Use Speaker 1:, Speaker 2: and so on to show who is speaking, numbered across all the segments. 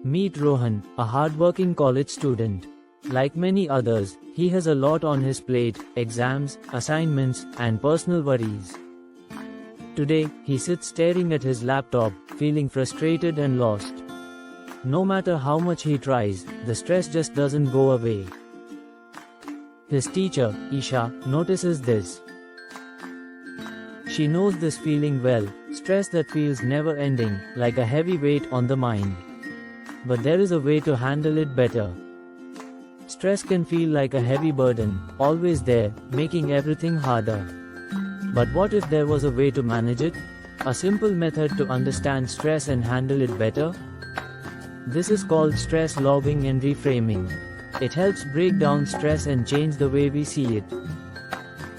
Speaker 1: Meet Rohan, a hardworking college student. Like many others, he has a lot on his plate: exams, assignments, and personal worries. Today, he sits staring at his laptop, feeling frustrated and lost. No matter how much he tries, the stress just doesn't go away. His teacher, Isha, notices this. She knows this feeling well: stress that feels never-ending, like a heavy weight on the mind. But there is a way to handle it better. Stress can feel like a heavy burden, always there, making everything harder. But what if there was a way to manage it? A simple method to understand stress and handle it better? This is called stress logging and reframing. It helps break down stress and change the way we see it.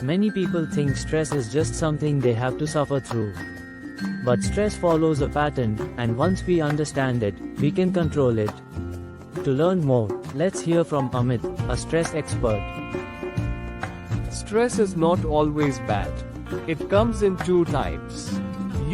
Speaker 1: Many people think stress is just something they have to suffer through. But stress follows a pattern, and once we understand it, we can control it. To learn more, let's hear from Amit, a stress expert.
Speaker 2: Stress is not always bad. It comes in two types.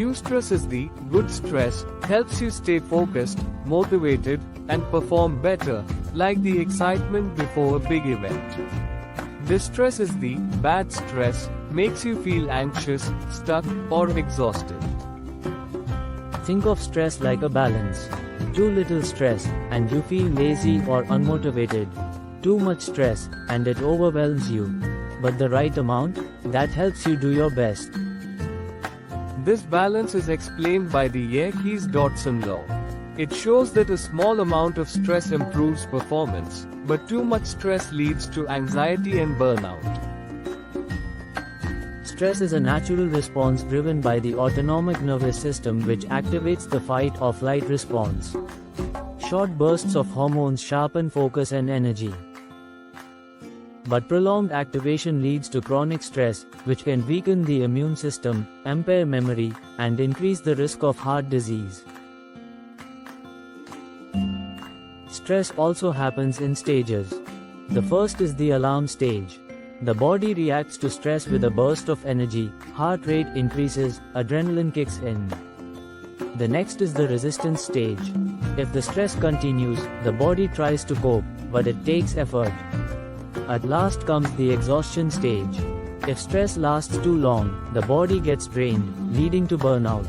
Speaker 2: Eustress is the good stress, helps you stay focused, motivated, and perform better, like the excitement before a big event. Distress is the bad stress, makes you feel anxious, stuck, or exhausted.
Speaker 1: Think of stress like a balance. Too little stress, and you feel lazy or unmotivated. Too much stress, and it overwhelms you. But the right amount, that helps you do your best.
Speaker 2: This balance is explained by the Yerkes-Dodson law. It shows that a small amount of stress improves performance, but too much stress leads to anxiety and burnout.
Speaker 1: Stress is a natural response driven by the autonomic nervous system, which activates the fight-or-flight response. Short bursts of hormones sharpen focus and energy. But prolonged activation leads to chronic stress, which can weaken the immune system, impair memory, and increase the risk of heart disease. Stress also happens in stages. The first is the alarm stage. The body reacts to stress with a burst of energy, heart rate increases, adrenaline kicks in. The next is the resistance stage. If the stress continues, the body tries to cope, but it takes effort. At last comes the exhaustion stage. If stress lasts too long, the body gets drained, leading to burnout.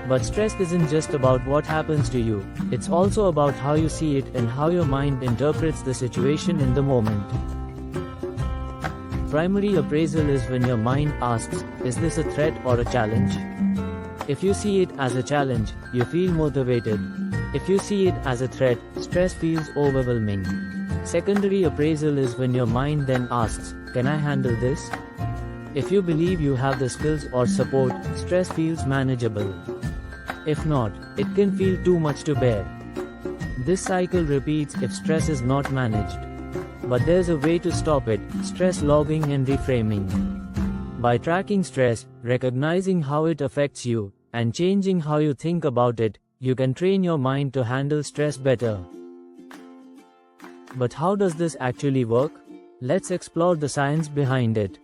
Speaker 1: But stress isn't just about what happens to you, it's also about how you see it and how your mind interprets the situation in the moment. Primary appraisal is when your mind asks, is this a threat or a challenge? If you see it as a challenge, you feel motivated. If you see it as a threat, stress feels overwhelming. Secondary appraisal is when your mind then asks, can I handle this? If you believe you have the skills or support, stress feels manageable. If not, it can feel too much to bear. This cycle repeats if stress is not managed. But there's a way to stop it: stress logging and reframing. By tracking stress, recognizing how it affects you, and changing how you think about it, you can train your mind to handle stress better. But how does this actually work? Let's explore the science behind it.